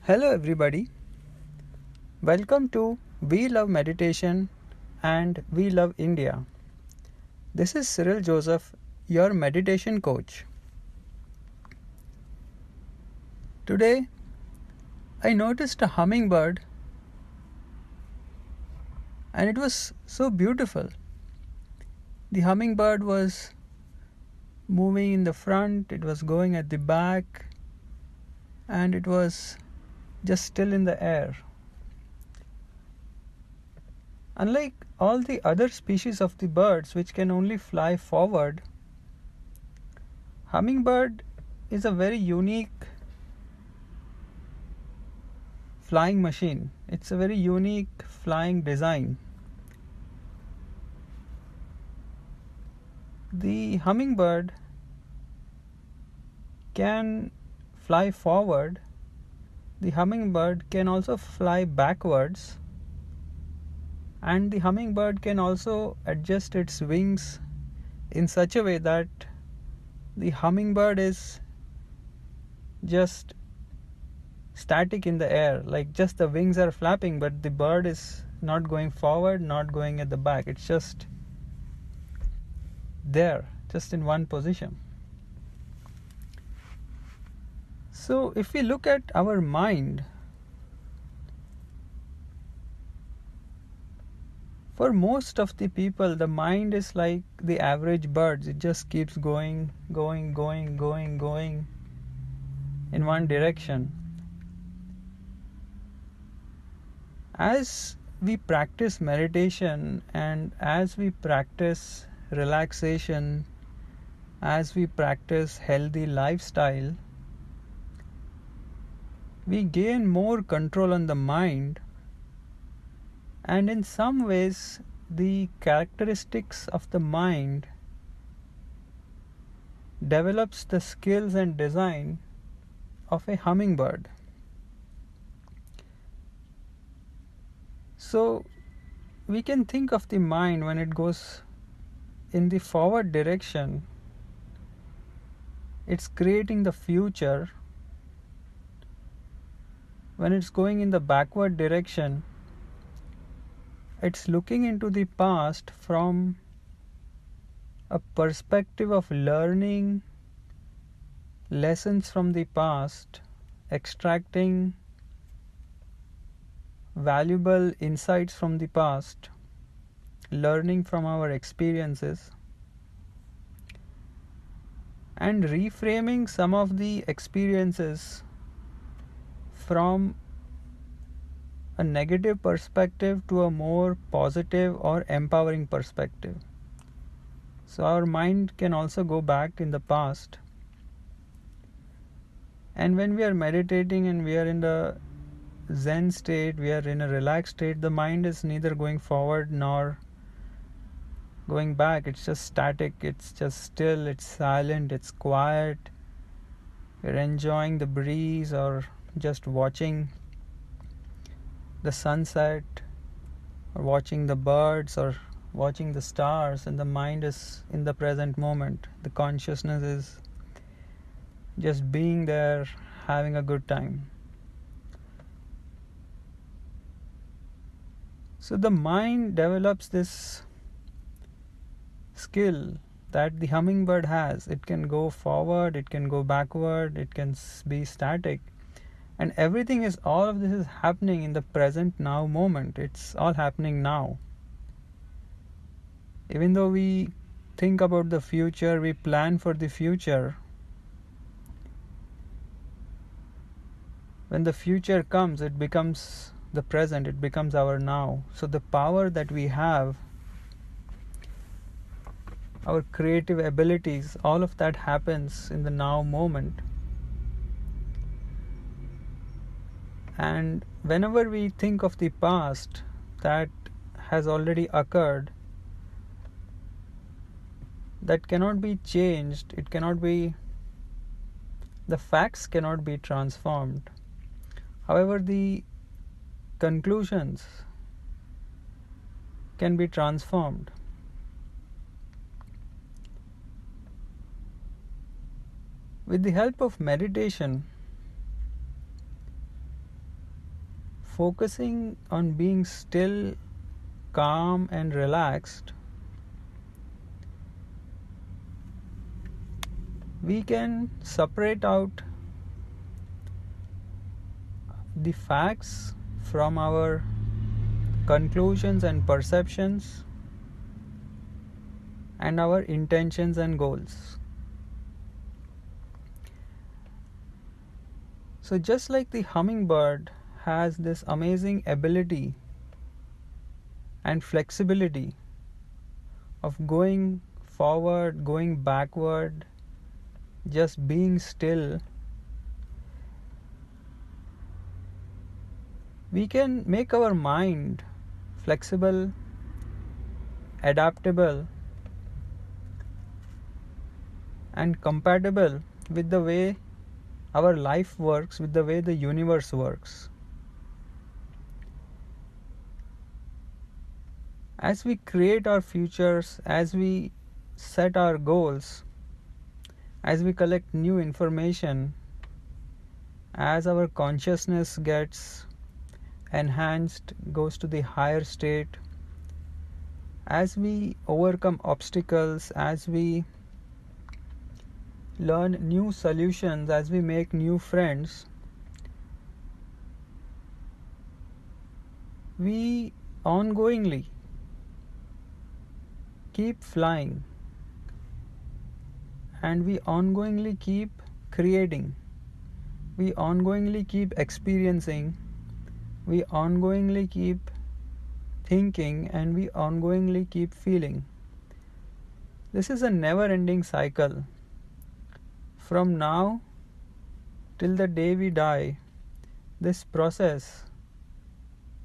Hello, everybody. Welcome to We Love Meditation and We Love India. This is Cyril Joseph, your meditation coach. Today, I noticed a hummingbird and it was so beautiful. The hummingbird was moving in the front, it was going at the back, and it was just still in the air. Unlike all the other species of the birds which can only fly forward, hummingbird is a very unique flying machine. It's a very unique flying design. The hummingbird can fly forward. The hummingbird can also fly backwards. And the hummingbird can also adjust its wings in such a way that the hummingbird is just static in the air, like just the wings are flapping, but the bird is not going forward, not going at the back. It's just there, just in one position. So if we look at our mind, for most of the people, the mind is like the average birds. It just keeps going in one direction. As we practice meditation and as we practice relaxation, as we practice healthy lifestyle, we gain more control on the mind, and in some ways the characteristics of the mind develops the skills and design of a hummingbird. So we can think of the mind when it goes in the forward direction, it's creating the future. When it's going in the backward direction, it's looking into the past from a perspective of learning lessons from the past, extracting valuable insights from the past, learning from our experiences, and reframing some of the experiences from a negative perspective to a more positive or empowering perspective. So our mind can also go back in the past. And when we are meditating and we are in the Zen state, we are in a relaxed state, the mind is neither going forward nor going back. It's just static, it's just still, it's silent, it's quiet. We're enjoying the breeze or just watching the sunset or watching the birds or watching the stars, and the mind is in the present moment. The consciousness is just being there, having a good time. So the mind develops this skill that the hummingbird has. It can go forward, it can go backward, it can be static. And all of this is happening in the present now moment. It's all happening now. Even though we think about the future, we plan for the future, when the future comes, it becomes the present, it becomes our now. So the power that we have, our creative abilities, all of that happens in the now moment. And whenever we think of the past that has already occurred, that cannot be changed, the facts cannot be transformed. However, the conclusions can be transformed. With the help of meditation, focusing on being still, calm and relaxed, we can separate out the facts from our conclusions and perceptions and our intentions and goals. So just like the hummingbird has this amazing ability and flexibility of going forward, going backward, just being still, we can make our mind flexible, adaptable, and compatible with the way our life works, with the way the universe works. As we create our futures, as we set our goals, as we collect new information, as our consciousness gets enhanced, goes to the higher state, as we overcome obstacles, as we learn new solutions, as we make new friends, we ongoingly keep flying and we ongoingly keep creating, we ongoingly keep experiencing, we ongoingly keep thinking, and we ongoingly keep feeling. This is a never-ending cycle. From now till the day we die, this process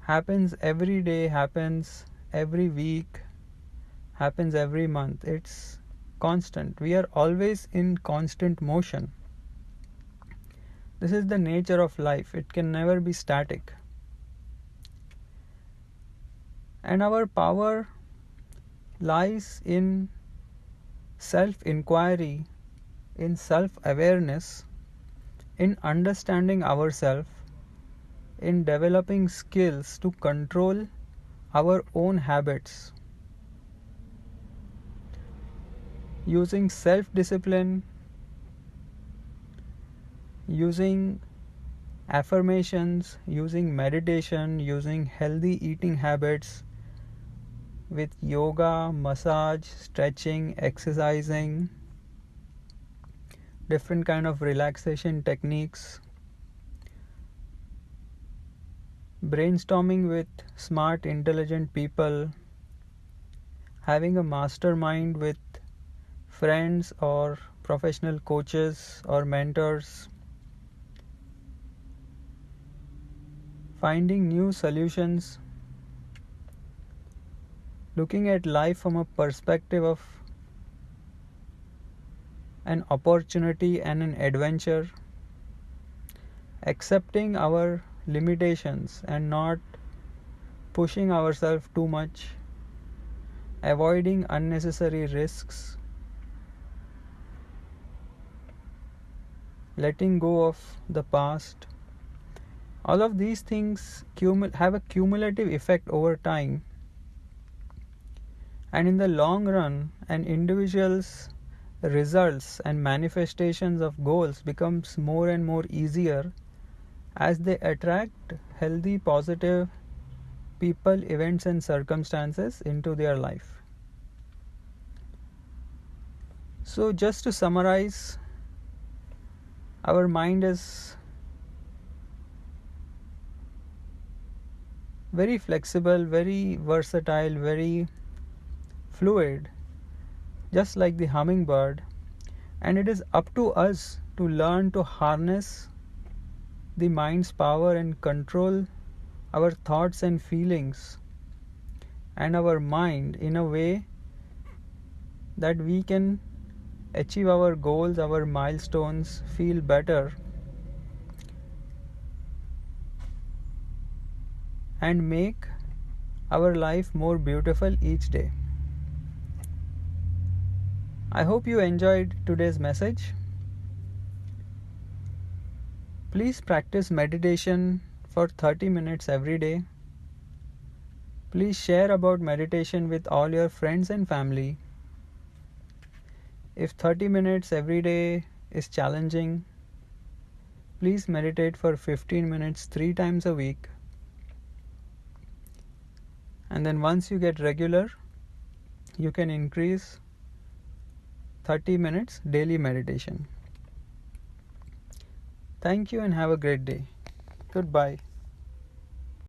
happens every day, happens every week, happens every month. It's constant. We are always in constant motion. This is the nature of life. It can never be static. And our power lies in self-inquiry, in self-awareness, in understanding ourselves, in developing skills to control our own habits, using self-discipline, using affirmations, using meditation, using healthy eating habits, with yoga, massage, stretching, exercising, different kind of relaxation techniques, brainstorming with smart, intelligent people, having a mastermind with friends or professional coaches or mentors, finding new solutions, looking at life from a perspective of an opportunity and an adventure, accepting our limitations and not pushing ourselves too much, avoiding unnecessary risks, letting go of the past. All of these things have a cumulative effect over time, and in the long run, an individual's results and manifestations of goals becomes more and more easier as they attract healthy, positive people, events and circumstances into their life. So just to summarize, our mind is very flexible, very versatile, very fluid, just like the hummingbird, and it is up to us to learn to harness the mind's power and control our thoughts and feelings and our mind in a way that we can achieve our goals, our milestones, feel better, and make our life more beautiful each day. I hope you enjoyed today's message. Please practice meditation for 30 minutes every day. Please share about meditation with all your friends and family. If 30 minutes every day is challenging, please meditate for 15 minutes 3 times a week. And then once you get regular, you can increase 30 minutes daily meditation. Thank you and have a great day. Goodbye.